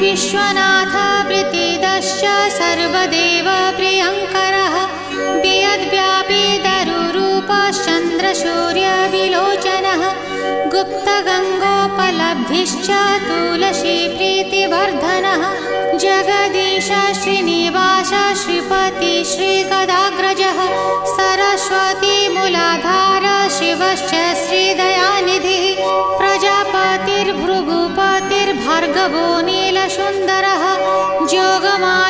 विश्वनाथ प्रीतिदश्च सर्वदेव प्रियङ्करः वियद्व्यापी दरुरूपश्चन्द्रसूर्यविलोचनः गुप्तगङ्गोपलब्धिश्च तुलसी प्रीतिवर्धनः जगदीश श्रीनिवास श्रीपति श्रीगदाग्रजः सरस्वती मूलाधार शिवश्च श्रीदयानिधिः प्रजापतिर्भृगुपतिर्भार्गवो नीलसुन्दरः जोगमाया